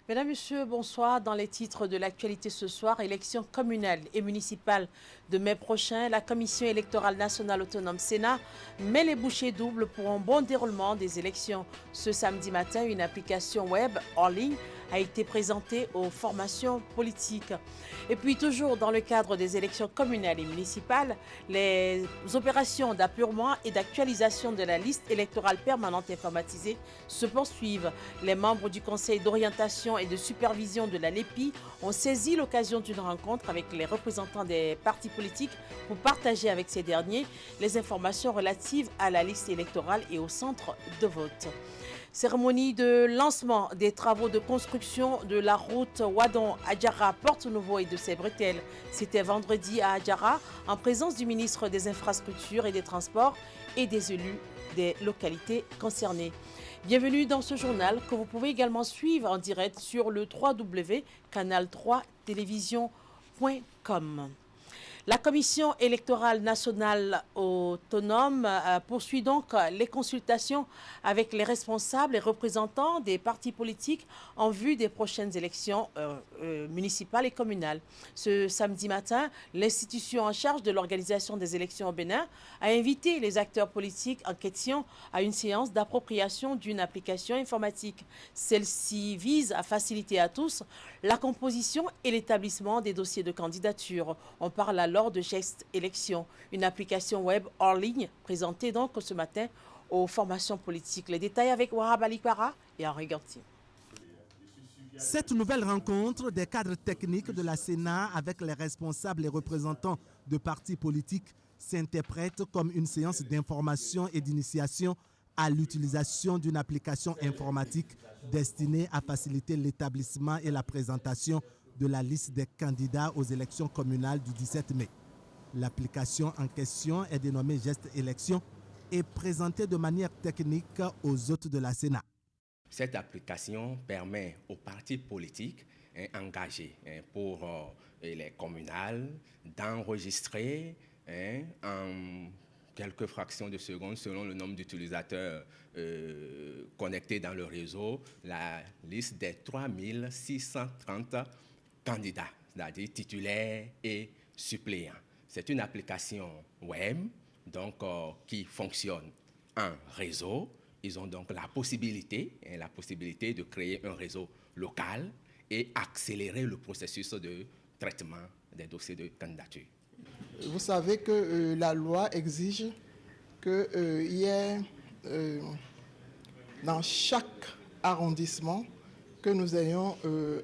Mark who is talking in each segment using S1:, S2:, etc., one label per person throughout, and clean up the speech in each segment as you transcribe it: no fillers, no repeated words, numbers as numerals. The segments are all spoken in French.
S1: Mesdames, Messieurs, bonsoir. Dans les titres de l'actualité ce soir, élections communales et municipales de mai prochain, la Commission électorale nationale autonome Sénat met les bouchées doubles pour un bon déroulement des élections. Ce samedi matin, une application web en ligne a été présentée aux formations politiques. Et puis toujours dans le cadre des élections communales et municipales, les opérations d'appurement et d'actualisation de la liste électorale permanente informatisée se poursuivent. Les membres du Conseil d'orientation et de supervision de la LEPI ont saisi l'occasion d'une rencontre avec les représentants des partis politiques pour partager avec ces derniers les informations relatives à la liste électorale et au centre de vote. Cérémonie de lancement des travaux de construction de la route Ouadon-Adjara, Porte-Nouveau et de ses bretelles. C'était vendredi à Adjara, en présence du ministre des Infrastructures et des Transports et des élus des localités concernées. Bienvenue dans ce journal que vous pouvez également suivre en direct sur le www.canal3télévision.com. La Commission électorale nationale autonome poursuit donc les consultations avec les responsables et représentants des partis politiques en vue des prochaines élections municipales et communales. Ce samedi matin, l'institution en charge de l'organisation des élections au Bénin a invité les acteurs politiques en question à une séance d'appropriation d'une application informatique. Celle-ci vise à faciliter à tous la composition et l'établissement des dossiers de candidature. On parle alors de Geste Élection, une application web hors ligne présentée donc ce matin aux formations politiques. Les détails avec Wahab Alikpara et Henri Gantier.
S2: Cette nouvelle rencontre des cadres techniques de la Sénat avec les responsables et représentants de partis politiques s'interprète comme une séance d'information et d'initiation à l'utilisation d'une application informatique destinée à faciliter l'établissement et la présentation de la liste des candidats aux élections communales du 17 mai. L'application en question est dénommée Geste Élection et présentée de manière technique aux hôtes de la Sénat.
S3: Cette application permet aux partis politiques engagés pour les communales d'enregistrer en quelques fractions de secondes selon le nombre d'utilisateurs connectés dans le réseau la liste des 3630 candidats, c'est-à-dire titulaires et suppléants. C'est une application web donc, qui fonctionne en réseau. Ils ont donc la possibilité de créer un réseau local et accélérer le processus de traitement des dossiers de candidature.
S4: Vous savez que la loi exige qu'il y ait dans chaque arrondissement que nous ayons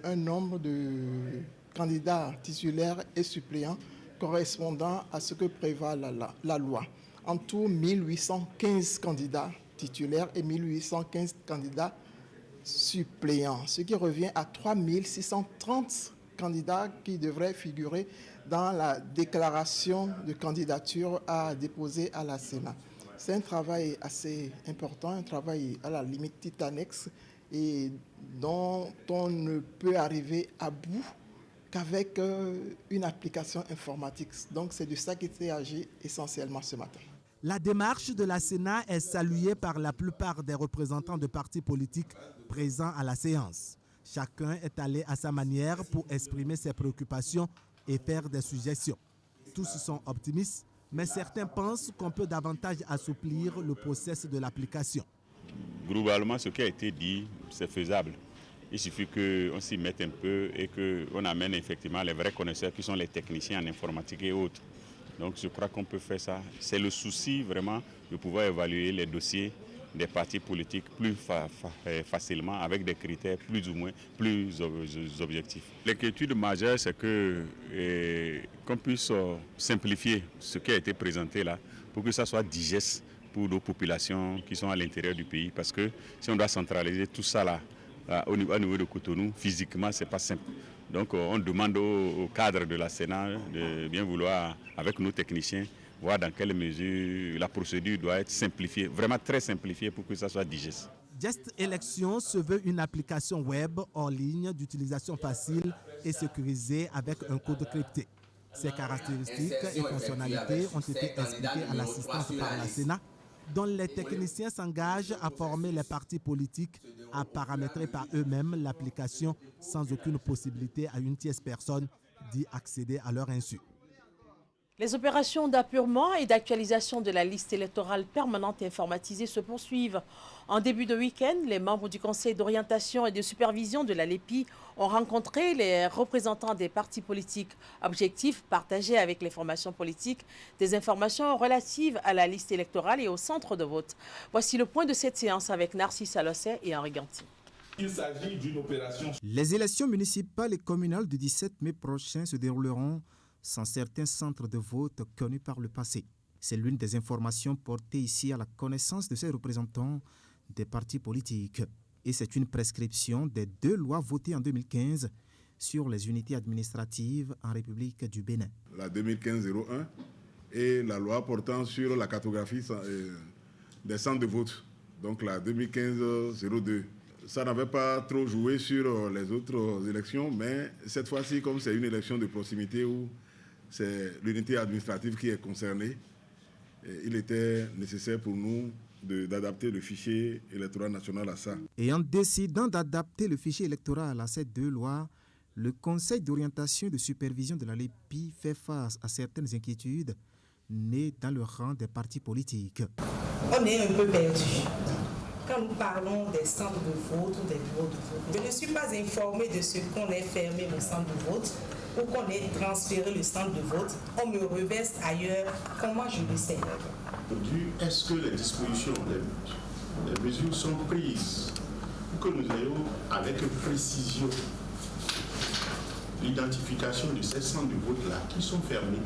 S4: un nombre de candidats titulaires et suppléants correspondant à ce que prévoit la loi. En tout, 1815 candidats titulaires et 1815 candidats suppléants, ce qui revient à 3630 candidats qui devraient figurer dans la déclaration de candidature à déposer à la Sénat. C'est un travail assez important, un travail à la limite titanesque et dont on ne peut arriver à bout qu'avec une application informatique. Donc c'est de ça qu'il s'agit essentiellement ce matin.
S2: La démarche de la Sénat est saluée par la plupart des représentants de partis politiques présents à la séance. Chacun est allé à sa manière pour exprimer ses préoccupations et faire des suggestions. Tous sont optimistes, mais certains pensent qu'on peut davantage assouplir le processus de l'application.
S5: Globalement, ce qui a été dit, c'est faisable. Il suffit qu'on s'y mette un peu et qu'on amène effectivement les vrais connaisseurs qui sont les techniciens en informatique et autres. Donc je crois qu'on peut faire ça. C'est le souci vraiment de pouvoir évaluer les dossiers des partis politiques plus facilement avec des critères plus ou moins plus objectifs. L'inquiétude majeure, c'est qu'on puisse simplifier ce qui a été présenté là pour que ça soit digeste pour nos populations qui sont à l'intérieur du pays. Parce que si on doit centraliser tout ça là, au niveau de Cotonou, physiquement, ce n'est pas simple. Donc on demande au cadre de la Sénat de bien vouloir, avec nos techniciens, voir dans quelle mesure la procédure doit être simplifiée, vraiment très simplifiée pour que ça soit digeste.
S2: Geste Élection se veut une application web en ligne d'utilisation facile et sécurisée avec un code crypté. Ses caractéristiques et fonctionnalités ont été expliquées à l'assistance par la Sénat dont les techniciens s'engagent à former les partis politiques à paramétrer par eux-mêmes l'application sans aucune possibilité à une tierce personne d'y accéder à leur insu.
S1: Les opérations d'appurement et d'actualisation de la liste électorale permanente et informatisée se poursuivent. En début de week-end, les membres du Conseil d'orientation et de supervision de la LEPI ont rencontré les représentants des partis politiques. Objectif, partager avec les formations politiques des informations relatives à la liste électorale et au centre de vote. Voici le point de cette séance avec Narcisse Alosset et Henri Ganti.
S6: Il s'agit d'une opération.
S7: Les élections municipales et communales du 17 mai prochain se dérouleront sans certains centres de vote connus par le passé. C'est l'une des informations portées ici à la connaissance de ces représentants des partis politiques. Et c'est une prescription des 2 lois votées en 2015 sur les unités administratives en République du Bénin.
S6: La 2015-01 et la loi portant sur la cartographie des centres de vote, donc la 2015-02. Ça n'avait pas trop joué sur les autres élections, mais cette fois-ci, comme c'est une élection de proximité où c'est l'unité administrative qui est concernée, il était nécessaire pour nous d'adapter le fichier électoral national à ça.
S7: Et en décidant d'adapter le fichier électoral à ces 2 lois, le Conseil d'orientation et de supervision de la LEPI fait face à certaines inquiétudes nées dans le rang des partis politiques.
S8: On est un peu perdu. Quand nous parlons des centres de vote ou des bureaux de vote, je ne suis pas informée de ce qu'on ait fermé le centre de vote ou qu'on ait transféré le centre de vote. On me reverse ailleurs. Comment je le sais?
S9: Est-ce que les dispositions, les mesures sont prises pour que nous ayons avec précision l'identification de ces centres de vote-là qui sont fermés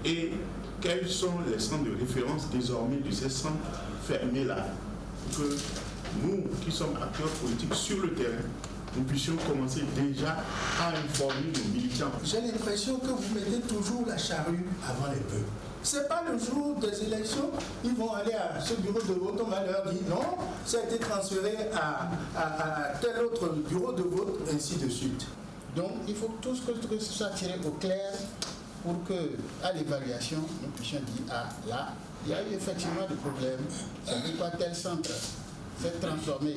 S9: et quels sont les centres de référence désormais de ces centres fermés-là, pour que nous, qui sommes acteurs politiques sur le terrain, nous puissions commencer déjà à informer nos militants.
S10: J'ai l'impression que vous mettez toujours la charrue avant les bœufs. Ce n'est pas le jour des élections, ils vont aller à ce bureau de vote, on va leur dire non, ça a été transféré à tel autre bureau de vote, ainsi de suite. Donc il faut que tout ce soit tiré au clair pour qu'à l'évaluation, nous puissions dire, ah là, il y a eu effectivement des problèmes, c'est pourquoi tel centre s'est transformé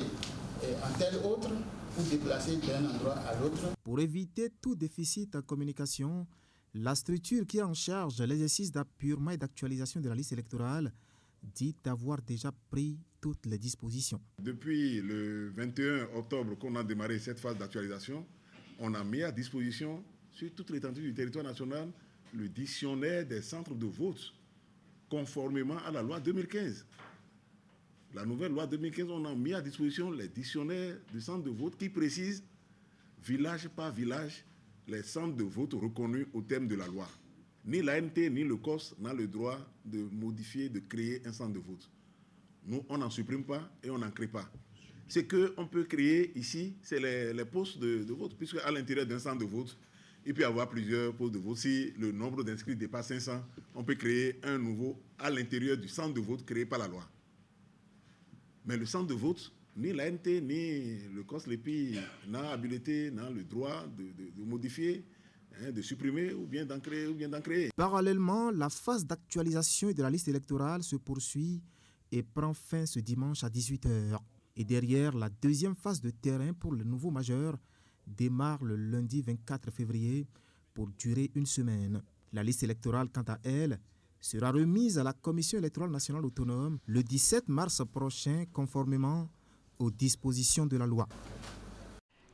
S10: en tel autre, ou déplacer d'un endroit à l'autre.
S7: Pour éviter tout déficit en communication, la structure qui est en charge de l'exercice d'appurement et d'actualisation de la liste électorale dit avoir déjà pris toutes les dispositions.
S6: Depuis le 21 octobre qu'on a démarré cette phase d'actualisation, on a mis à disposition sur toute l'étendue du territoire national le dictionnaire des centres de vote conformément à la loi 2015. La nouvelle loi 2015, on a mis à disposition les dictionnaires de centres de vote qui précisent, village par village, les centres de vote reconnus au terme de la loi. Ni l'ANT ni le COS n'a le droit de modifier, de créer un centre de vote. Nous, on n'en supprime pas et on n'en crée pas. Ce qu'on peut créer ici, c'est les postes de vote, puisque à l'intérieur d'un centre de vote, il peut y avoir plusieurs postes de vote. Si le nombre d'inscrits dépasse 500, on peut créer un nouveau à l'intérieur du centre de vote créé par la loi. Mais le centre de vote, ni l'ANT, ni le COS, l'EPI n'a habilité, n'a le droit de modifier, de supprimer ou bien d'en créer.
S7: Parallèlement, la phase d'actualisation de la liste électorale se poursuit et prend fin ce dimanche à 18h. Et derrière, la deuxième phase de terrain pour le nouveau majeur démarre le lundi 24 février pour durer une semaine. La liste électorale, quant à elle, sera remise à la Commission électorale nationale autonome le 17 mars prochain, conformément aux dispositions de la loi.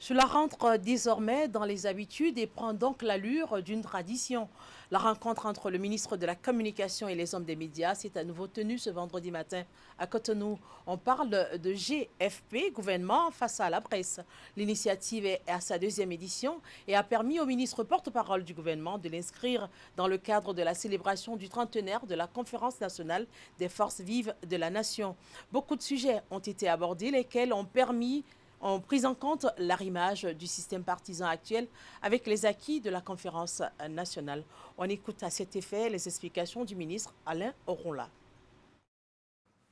S1: Cela rentre désormais dans les habitudes et prend donc l'allure d'une tradition. La rencontre entre le ministre de la Communication et les hommes des médias s'est à nouveau tenue ce vendredi matin à Cotonou. On parle de GFP, gouvernement face à la presse. L'initiative est à sa 2e édition et a permis au ministre porte-parole du gouvernement de l'inscrire dans le cadre de la célébration du trentenaire de la Conférence nationale des forces vives de la nation. Beaucoup de sujets ont été abordés, lesquels ont pris en compte l'arrimage du système partisan actuel avec les acquis de la conférence nationale. On écoute à cet effet les explications du ministre Alain Oronla.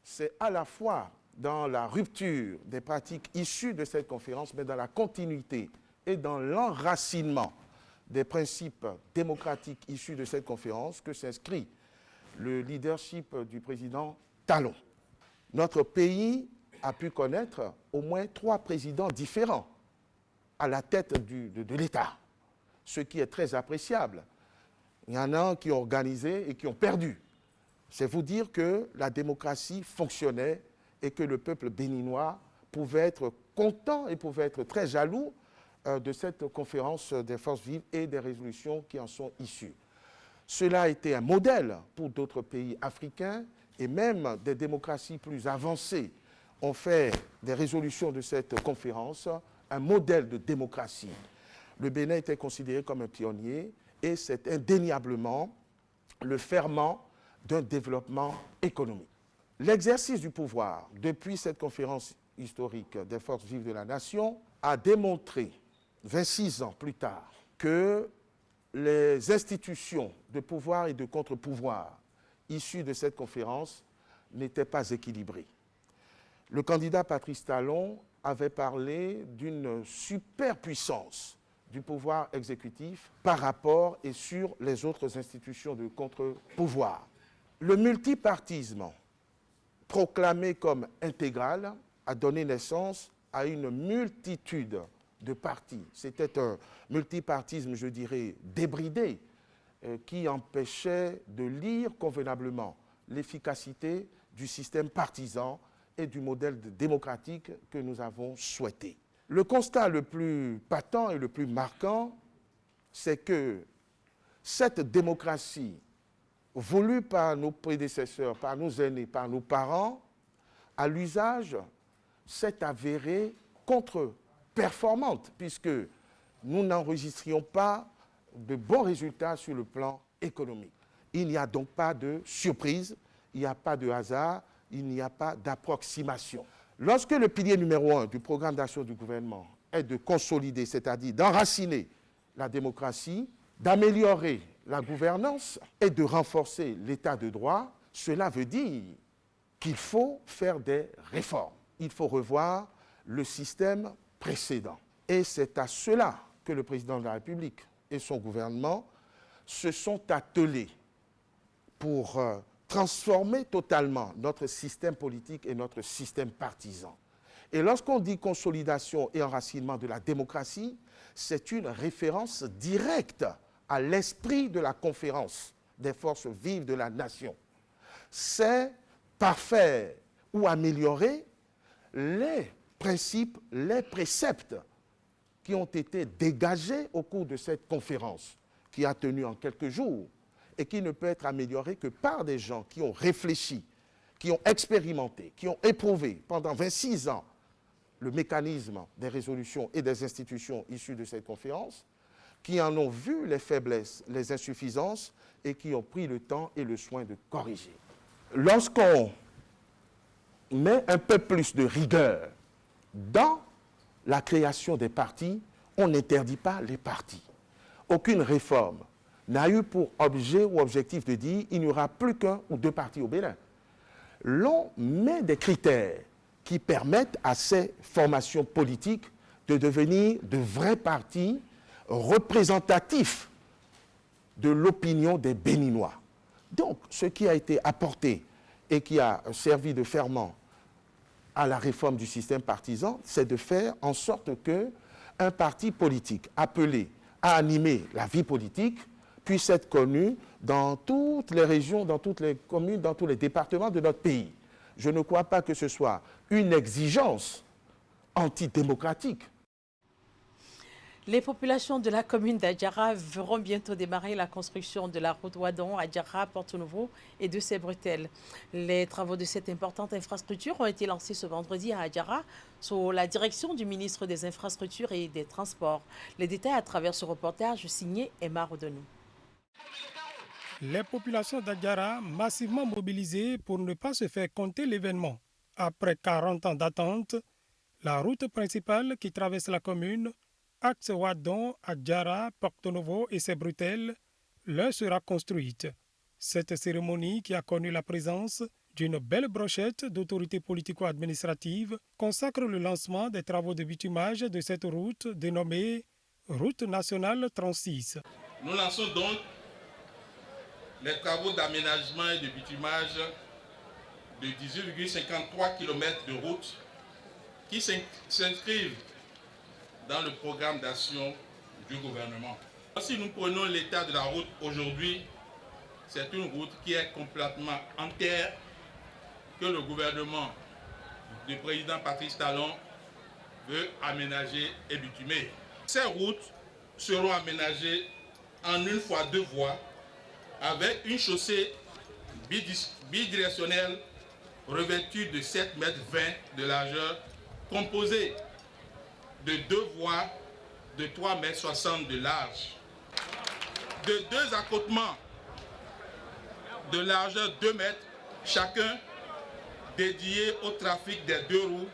S11: C'est à la fois dans la rupture des pratiques issues de cette conférence, mais dans la continuité et dans l'enracinement des principes démocratiques issus de cette conférence que s'inscrit le leadership du président talons. Notre pays a pu connaître au moins 3 présidents différents à la tête de l'État, ce qui est très appréciable. Il y en a qui ont organisé et qui ont perdu. C'est vous dire que la démocratie fonctionnait et que le peuple béninois pouvait être content et pouvait être très jaloux de cette conférence des forces vives et des résolutions qui en sont issues. Cela a été un modèle pour d'autres pays africains et même des démocraties plus avancées ont fait des résolutions de cette conférence un modèle de démocratie. Le Bénin était considéré comme un pionnier et c'est indéniablement le ferment d'un développement économique. L'exercice du pouvoir depuis cette conférence historique des forces vives de la nation a démontré, 26 ans plus tard, que les institutions de pouvoir et de contre-pouvoir issues de cette conférence n'étaient pas équilibrées. Le candidat Patrice Talon avait parlé d'une superpuissance du pouvoir exécutif par rapport et sur les autres institutions de contre-pouvoir. Le multipartisme, proclamé comme intégral, a donné naissance à une multitude de partis. C'était un multipartisme, je dirais, débridé, qui empêchait de lire convenablement l'efficacité du système partisan et du modèle démocratique que nous avons souhaité. Le constat le plus patent et le plus marquant, c'est que cette démocratie voulue par nos prédécesseurs, par nos aînés, par nos parents, à l'usage, s'est avérée contre-performante, puisque nous n'enregistrions pas de bons résultats sur le plan économique. Il n'y a donc pas de surprise, il n'y a pas de hasard, il n'y a pas d'approximation. Lorsque le pilier numéro 1 du programme d'action du gouvernement est de consolider, c'est-à-dire d'enraciner la démocratie, d'améliorer la gouvernance et de renforcer l'état de droit, cela veut dire qu'il faut faire des réformes. Il faut revoir le système précédent. Et c'est à cela que le président de la République et son gouvernement se sont attelés pour transformer totalement notre système politique et notre système partisan. Et lorsqu'on dit consolidation et enracinement de la démocratie, c'est une référence directe à l'esprit de la conférence des forces vives de la nation. C'est parfaire ou améliorer les principes, les préceptes qui ont été dégagés au cours de cette conférence, qui a tenu en quelques jours, et qui ne peut être amélioré que par des gens qui ont réfléchi, qui ont expérimenté, qui ont éprouvé pendant 26 ans le mécanisme des résolutions et des institutions issues de cette conférence, qui en ont vu les faiblesses, les insuffisances et qui ont pris le temps et le soin de corriger. Lorsqu'on met un peu plus de rigueur dans la création des partis, on n'interdit pas les partis. Aucune réforme n'a eu pour objet ou objectif de dire qu'il n'y aura plus qu'un ou deux partis au Bénin. L'on met des critères qui permettent à ces formations politiques de devenir de vrais partis représentatifs de l'opinion des Béninois. Donc, ce qui a été apporté et qui a servi de ferment à la réforme du système partisan, c'est de faire en sorte qu'un parti politique appelé à animer la vie politique puisse être connu dans toutes les régions, dans toutes les communes, dans tous les départements de notre pays. Je ne crois pas que ce soit une exigence antidémocratique.
S1: Les populations de la commune d'Adjara verront bientôt démarrer la construction de la route Ouadon, Adjara, Porto-Novo et de Sébretel. Les travaux de cette importante infrastructure ont été lancés ce vendredi à Adjara sous la direction du ministre des Infrastructures et des Transports. Les détails à travers ce reportage signé Emma Rodenou.
S12: Les populations d'Adjara massivement mobilisées pour ne pas se faire compter l'événement. Après 40 ans d'attente, la route principale qui traverse la commune, axe Ouadon, Adjara, Porto-Novo et Sébretel, leur sera construite. Cette cérémonie, qui a connu la présence d'une belle brochette d'autorités politico-administratives, consacre le lancement des travaux de bitumage de cette route dénommée Route nationale 36.
S13: Nous lançons donc les travaux d'aménagement et de bitumage de 18,53 km de route qui s'inscrivent dans le programme d'action du gouvernement. Si nous prenons l'état de la route aujourd'hui, c'est une route qui est complètement en terre que le gouvernement du président Patrice Talon veut aménager et bitumer. Ces routes seront aménagées en 1 fois 2 voies avec une chaussée bidirectionnelle revêtue de 7,20 m de largeur, composée de 2 voies de 3,60 m de large, de 2 accotements de largeur 2 mètres chacun, dédiés au trafic des 2 roues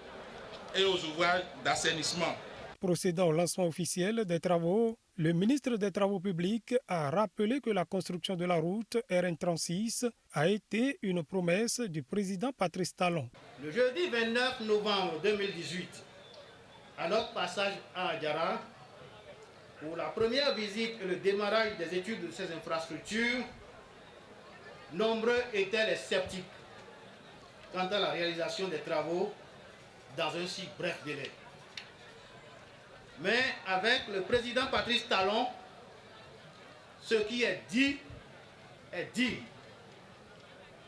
S13: et aux ouvrages d'assainissement.
S12: Procédant au lancement officiel des travaux, le ministre des Travaux publics a rappelé que la construction de la route RN36 a été une promesse du président Patrice Talon.
S10: Le jeudi 29 novembre 2018, à notre passage à Adjara, pour la première visite et le démarrage des études de ces infrastructures, nombreux étaient les sceptiques quant à la réalisation des travaux dans un si bref délai. Mais avec le président Patrice Talon, ce qui est dit est dit.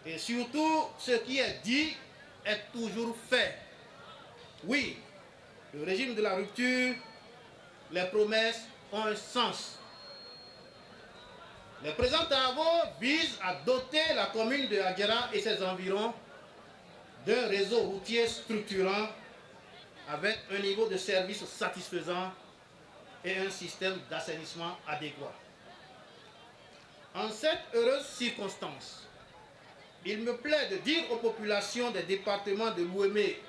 S10: Et surtout, ce qui est dit est toujours fait. Oui, le régime de la rupture, les promesses ont un sens. Les présents travaux visent à doter la commune de Adjara et ses environs d'un réseau routier structurant avec un niveau de service satisfaisant et un système d'assainissement adéquat. En cette heureuse circonstance, il me plaît de dire aux populations des départements de l'Ouémé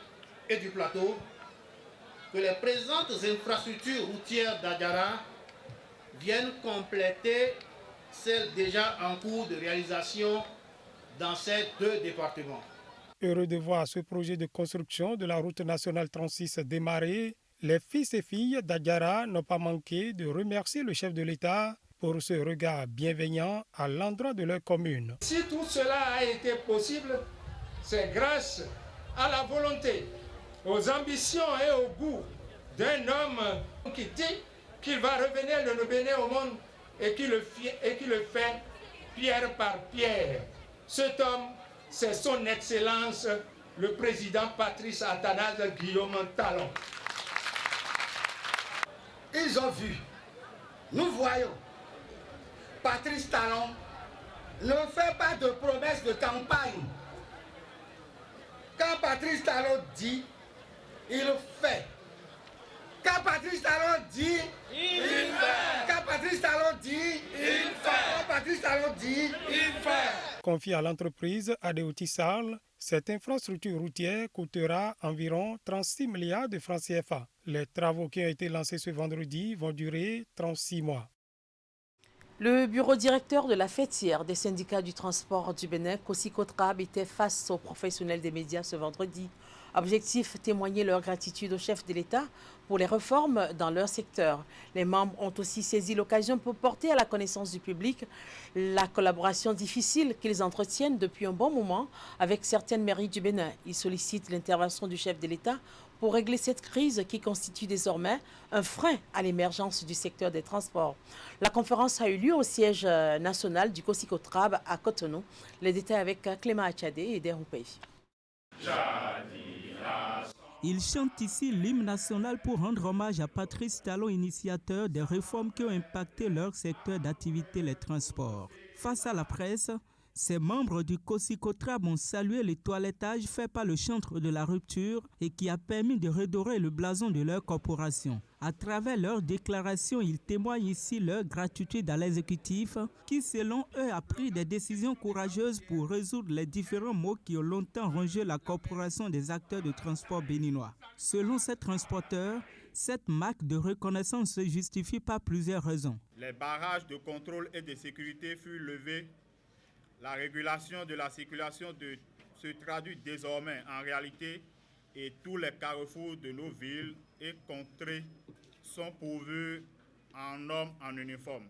S10: et du Plateau que les présentes infrastructures routières d'Adjara viennent compléter celles déjà en cours de réalisation dans ces 2 départements.
S12: Heureux de voir ce projet de construction de la route nationale 36 démarrer, les fils et filles d'Adjara n'ont pas manqué de remercier le chef de l'État pour ce regard bienveillant à l'endroit de leur commune.
S14: Si tout cela a été possible, c'est grâce à la volonté, aux ambitions et au goût d'un homme qui dit qu'il va revenir le Bénin au monde et qui le fait pierre par pierre. Cet homme, c'est son Excellence, le président Patrice Athanase Guillaume Talon.
S10: Ils ont vu, nous voyons, Patrice Talon ne fait pas de promesses de campagne. Quand Patrice Talon dit, il fait. Quand Patrice Talon dit, il fait. Quand Patrice Talon dit, il fait. Quand Patrice Talon dit, il fait.
S12: Confiée à l'entreprise Adeoti Sarl, cette infrastructure routière coûtera environ 36 milliards de francs CFA. Les travaux qui ont été lancés ce vendredi vont durer 36 mois.
S1: Le bureau directeur de la fêtière des syndicats du transport du Bénin, Kosikotrab, était face aux professionnels des médias ce vendredi. Objectif, témoigner leur gratitude au chef de l'État pour les réformes dans leur secteur. Les membres ont aussi saisi l'occasion pour porter à la connaissance du public la collaboration difficile qu'ils entretiennent depuis un bon moment avec certaines mairies du Bénin. Ils sollicitent l'intervention du chef de l'État pour régler cette crise qui constitue désormais un frein à l'émergence du secteur des transports. La conférence a eu lieu au siège national du Kosikotrab à Cotonou. Les détails avec Clément Achadé et Deroupé.
S15: Ils chantent ici l'hymne national pour rendre hommage à Patrice Talon, initiateur des réformes qui ont impacté leur secteur d'activité, les transports. Face à la presse, ces membres du Kosikotrab ont salué le toilettage fait par le chantre de la rupture et qui a permis de redorer le blason de leur corporation. À travers leurs déclarations, ils témoignent ici leur gratitude à l'exécutif qui, selon eux, a pris des décisions courageuses pour résoudre les différents maux qui ont longtemps rongé la corporation des acteurs de transport béninois. Selon ces transporteurs, cette marque de reconnaissance se justifie par plusieurs raisons.
S16: Les barrages de contrôle et de sécurité furent levés. La régulation de la circulation se traduit désormais en réalité et tous les carrefours de nos villes et contrées sont pourvus en hommes en uniforme.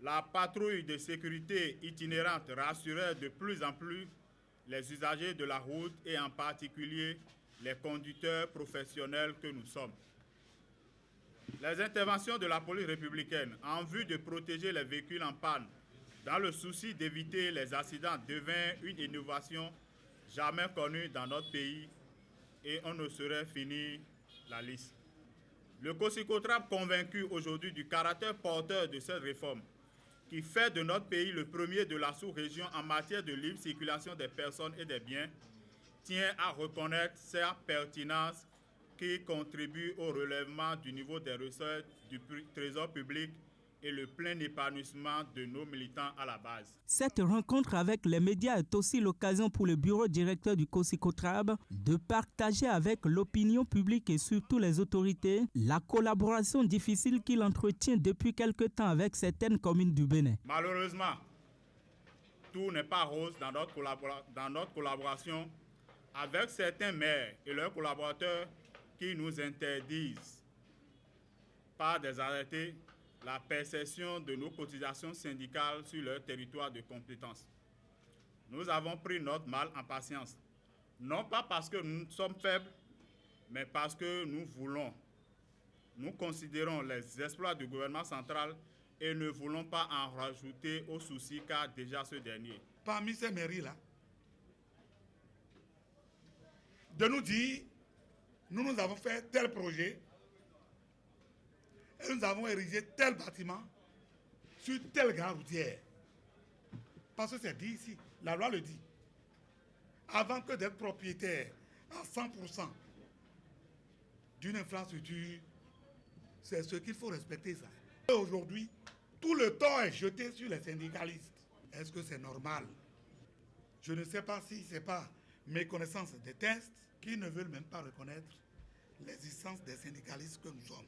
S16: La patrouille de sécurité itinérante rassurait de plus en plus les usagers de la route et en particulier les conducteurs professionnels que nous sommes. Les interventions de la police républicaine en vue de protéger les véhicules en panne dans le souci d'éviter les accidents devient une innovation jamais connue dans notre pays et on ne saurait finir la liste. Le COSICOTRAB convaincu aujourd'hui du caractère porteur de cette réforme qui fait de notre pays le premier de la sous-région en matière de libre circulation des personnes et des biens, tient à reconnaître sa pertinence qui contribue au relèvement du niveau des recettes du trésor public et le plein épanouissement de nos militants à la base.
S15: Cette rencontre avec les médias est aussi l'occasion pour le bureau directeur du COSICOTRAB de partager avec l'opinion publique et surtout les autorités la collaboration difficile qu'il entretient depuis quelque temps avec certaines communes du Bénin.
S16: Malheureusement, tout n'est pas rose dans notre collaboration avec certains maires et leurs collaborateurs qui nous interdisent par des arrêtés la perception de nos cotisations syndicales sur leur territoire de compétence. Nous avons pris notre mal en patience, non pas parce que nous sommes faibles, mais parce que nous considérons les exploits du gouvernement central et ne voulons pas en rajouter aux soucis qu'a déjà ce dernier.
S17: Parmi ces mairies-là, de nous dire, nous avons fait tel projet, et nous avons érigé tel bâtiment sur telle gare routière. Parce que c'est dit ici, la loi le dit. Avant que d'être propriétaire à 100% d'une infrastructure, c'est ce qu'il faut respecter ça. Et aujourd'hui, tout le temps est jeté sur les syndicalistes. Est-ce que c'est normal? Je ne sais pas si ce n'est pas méconnaissance des textes qui ne veulent même pas reconnaître l'existence des syndicalistes que nous sommes.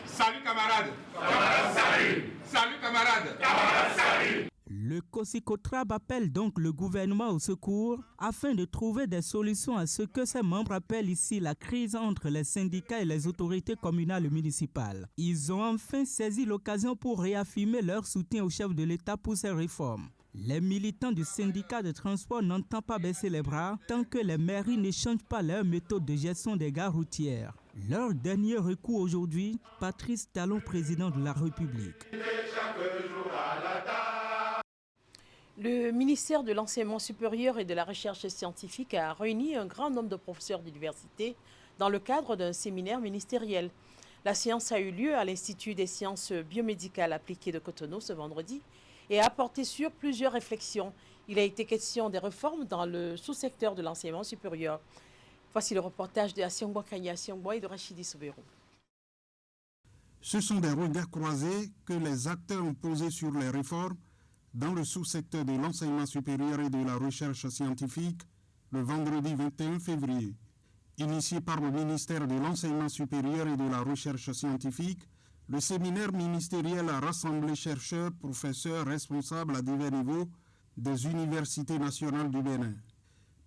S13: Salut camarades. Camarades, salut. Salut camarades. Camarades, salut.
S15: Le COSICOTRAB appelle donc le gouvernement au secours afin de trouver des solutions à ce que ses membres appellent ici la crise entre les syndicats et les autorités communales et municipales. Ils ont enfin saisi l'occasion pour réaffirmer leur soutien au chef de l'État pour ces réformes. Les militants du syndicat de transport n'entendent pas baisser les bras tant que les mairies ne changent pas leur méthode de gestion des gares routières. Leur dernier recours aujourd'hui, Patrice Talon, président de la République.
S1: Le ministère de l'Enseignement supérieur et de la Recherche scientifique a réuni un grand nombre de professeurs d'université dans le cadre d'un séminaire ministériel. La séance a eu lieu à l'Institut des sciences biomédicales appliquées de Cotonou ce vendredi et a porté sur plusieurs réflexions. Il a été question des réformes dans le sous-secteur de l'enseignement supérieur. Voici le reportage de Asiongbo Kanya Asiongbo et de Rachidi Soubérou.
S18: Ce sont des regards croisés que les acteurs ont posés sur les réformes dans le sous-secteur de l'enseignement supérieur et de la recherche scientifique le vendredi 21 février. Initié par le ministère de l'Enseignement supérieur et de la Recherche scientifique, le séminaire ministériel a rassemblé chercheurs, professeurs, responsables à divers niveaux des universités nationales du Bénin.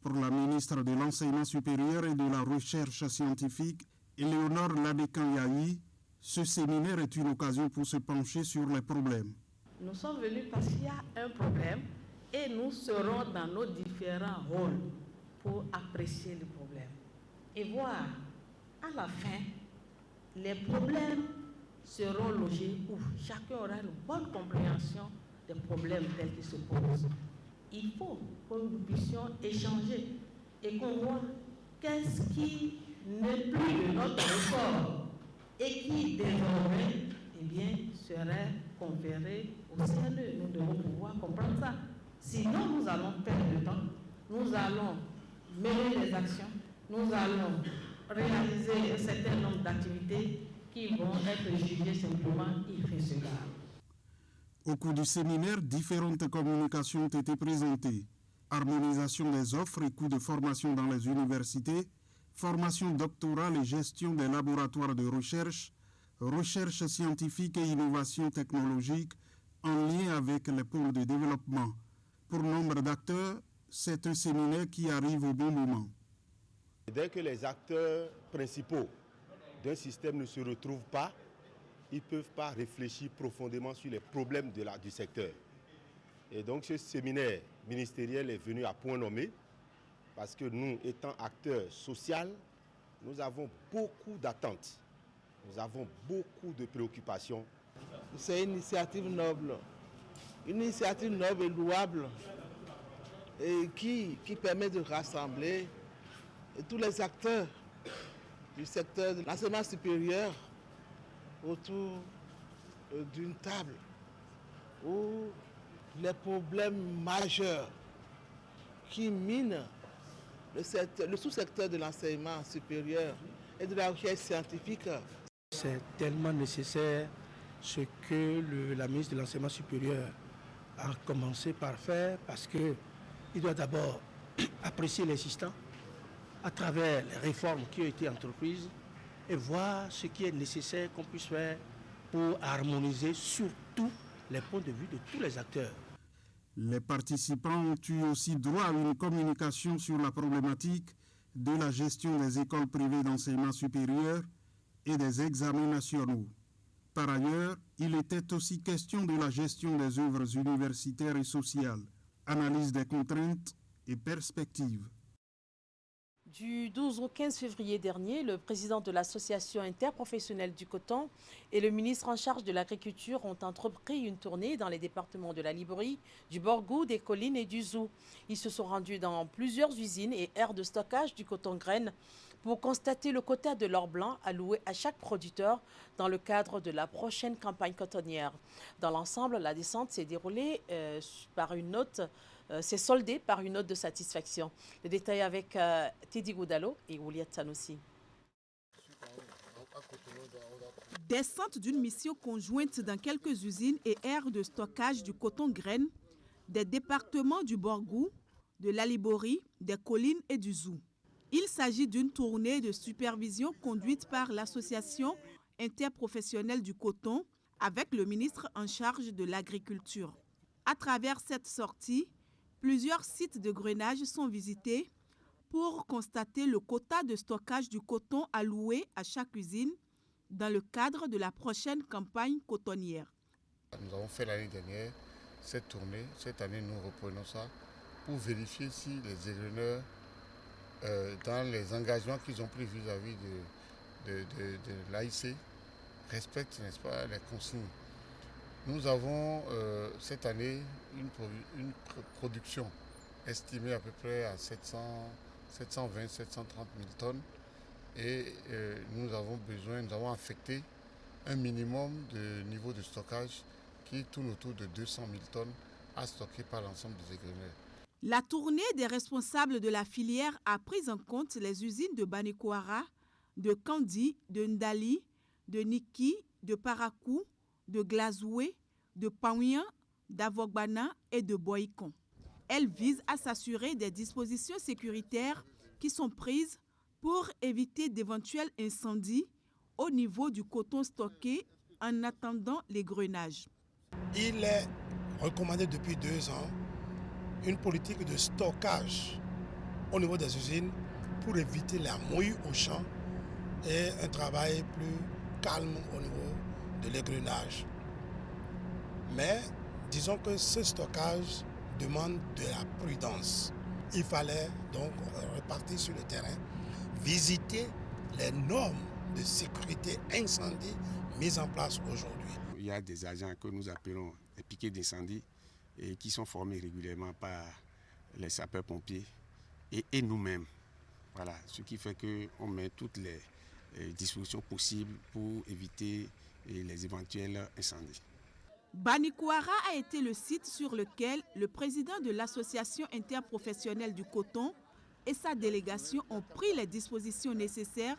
S18: Pour la ministre de l'Enseignement supérieur et de la Recherche scientifique, Éléonore Ladekan-Yahi, ce séminaire est une occasion pour se pencher sur les problèmes.
S19: Nous sommes venus parce qu'il y a un problème et nous serons dans nos différents rôles pour apprécier le problème et voir à la fin les problèmes seront logés où chacun aura une bonne compréhension des problèmes tels qu'ils se posent. Il faut que nous puissions échanger et qu'on voit qu'est-ce qui n'est plus de notre ressort et qui désormais serait conféré au CNE. Nous devons pouvoir comprendre ça. Sinon, nous allons perdre le temps, nous allons mener des actions, nous allons réaliser un certain nombre d'activités qui vont être jugées simplement irréalisables.
S18: Au cours du séminaire, différentes communications ont été présentées. Harmonisation des offres et coûts de formation dans les universités, formation doctorale et gestion des laboratoires de recherche, recherche scientifique et innovation technologique en lien avec les pôles de développement. Pour nombre d'acteurs, c'est un séminaire qui arrive au bon moment.
S20: Dès que les acteurs principaux d'un système ne se retrouvent pas, ils ne peuvent pas réfléchir profondément sur les problèmes du secteur. Et donc ce séminaire ministériel est venu à point nommé Parce que nous, étant acteurs sociaux, nous avons beaucoup d'attentes. Nous avons beaucoup de préoccupations.
S21: C'est une initiative noble et louable et qui permet de rassembler tous les acteurs du secteur de l'enseignement supérieur autour d'une table où les problèmes majeurs qui minent le sous-secteur de l'enseignement supérieur et de la recherche scientifique.
S22: C'est tellement nécessaire ce que la ministre de l'enseignement supérieur a commencé par faire, parce qu'il doit d'abord apprécier l'existant à travers les réformes qui ont été entreprises et voir ce qui est nécessaire qu'on puisse faire pour harmoniser surtout les points de vue de tous les acteurs.
S18: Les participants ont eu aussi droit à une communication sur la problématique de la gestion des écoles privées d'enseignement supérieur et des examens nationaux. Par ailleurs, il était aussi question de la gestion des œuvres universitaires et sociales, analyse des contraintes et perspectives.
S1: Du 12 au 15 février dernier, le président de l'association interprofessionnelle du coton et le ministre en charge de l'agriculture ont entrepris une tournée dans les départements de la Liborie, du Borgou, des Collines et du Zou. Ils se sont rendus dans plusieurs usines et aires de stockage du coton graine pour constater le quota de l'or blanc alloué à chaque producteur dans le cadre de la prochaine campagne cotonnière. Dans l'ensemble, la descente s'est déroulée s'est soldée par une note de satisfaction. Le détail avec Teddy Goudalo et Ouliat Sanoussi.
S23: Descente d'une mission conjointe dans quelques usines et aires de stockage du coton graine des départements du Borgou, de la Liborie, des Collines et du Zou. Il s'agit d'une tournée de supervision conduite par l'association interprofessionnelle du coton avec le ministre en charge de l'agriculture. À travers cette sortie, plusieurs sites de grainage sont visités pour constater le quota de stockage du coton alloué à chaque usine dans le cadre de la prochaine campagne cotonnière.
S24: Nous avons fait l'année dernière cette tournée. Cette année, nous reprenons ça pour vérifier si les égreineurs, dans les engagements qu'ils ont pris vis-à-vis de l'AIC, respectent, n'est-ce pas, les consignes. Nous avons cette année une production estimée à peu près à 720-730 000 tonnes et nous avons affecté un minimum de niveau de stockage qui tourne autour de 200 000 tonnes à stocker par l'ensemble des égreineurs.
S23: La tournée des responsables de la filière a pris en compte les usines de Banekoara, de Kandi, de Ndali, de Niki, de Parakou, de Glazoué, de Paouyan, d'Avogbana et de Boïkon. Elle vise à s'assurer des dispositions sécuritaires qui sont prises pour éviter d'éventuels incendies au niveau du coton stocké en attendant l'égrenage.
S22: Il est recommandé depuis 2 ans une politique de stockage au niveau des usines pour éviter la mouille au champ et un travail plus calme au niveau de l'égrenage. Mais disons que ce stockage demande de la prudence. Il fallait donc repartir sur le terrain, visiter les normes de sécurité incendie mises en place aujourd'hui.
S25: Il y a des agents que nous appelons les piquets d'incendie et qui sont formés régulièrement par les sapeurs-pompiers et nous-mêmes. Voilà, ce qui fait qu'on met toutes les dispositions possibles pour éviter les éventuels incendies.
S23: Banekoara a été le site sur lequel le président de l'association interprofessionnelle du coton et sa délégation ont pris les dispositions nécessaires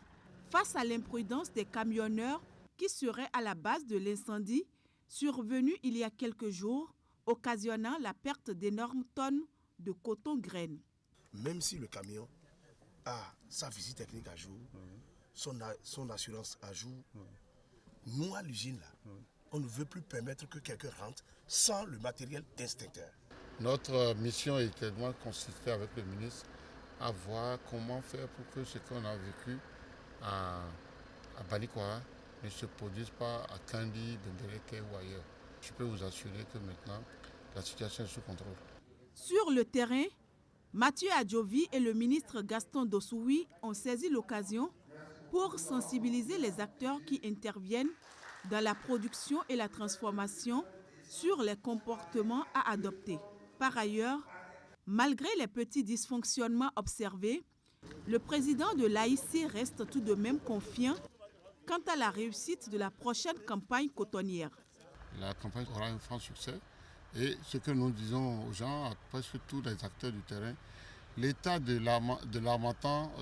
S23: face à l'imprudence des camionneurs qui seraient à la base de l'incendie survenu il y a quelques jours, occasionnant la perte d'énormes tonnes de coton graine.
S22: Même si le camion a sa visite technique à jour, son assurance à jour, nous à l'usine là, on ne veut plus permettre que quelqu'un rentre sans le matériel d'extincteur.
S24: Notre mission est également consistée avec le ministre à voir comment faire pour que ce qu'on a vécu à Banekoara ne se produise pas à Kandi, Dendereke ou ailleurs. Je peux vous assurer que maintenant, la situation est sous contrôle.
S23: Sur le terrain, Mathieu Adjovi et le ministre Gaston Dossoui ont saisi l'occasion pour sensibiliser les acteurs qui interviennent dans la production et la transformation sur les comportements à adopter. Par ailleurs, malgré les petits dysfonctionnements observés, le président de l'AIC reste tout de même confiant quant à la réussite de la prochaine campagne cotonnière.
S24: La campagne aura un franc succès et ce que nous disons aux gens, à presque tous les acteurs du terrain, l'état de l'harmattan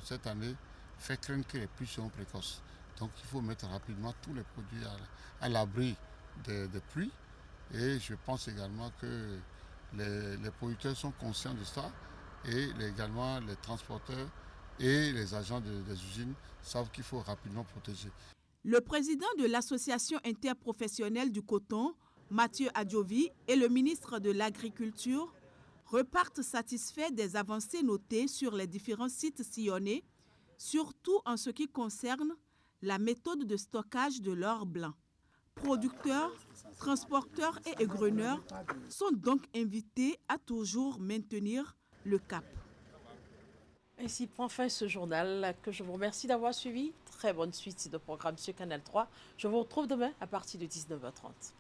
S24: cette année fait craindre que les pluies seront précoces. Donc il faut mettre rapidement tous les produits à l'abri des pluies et je pense également que les producteurs sont conscients de ça et également les transporteurs et les agents des usines savent qu'il faut rapidement protéger.
S23: Le président de l'association interprofessionnelle du coton, Mathieu Adjovi, et le ministre de l'Agriculture repartent satisfaits des avancées notées sur les différents sites sillonnés, surtout en ce qui concerne la méthode de stockage de l'or blanc. Producteurs, transporteurs et égreneurs sont donc invités à toujours maintenir le cap.
S1: Ainsi prend fin ce journal que je vous remercie d'avoir suivi. Très bonne suite de programme sur Canal 3. Je vous retrouve demain à partir de 19h30.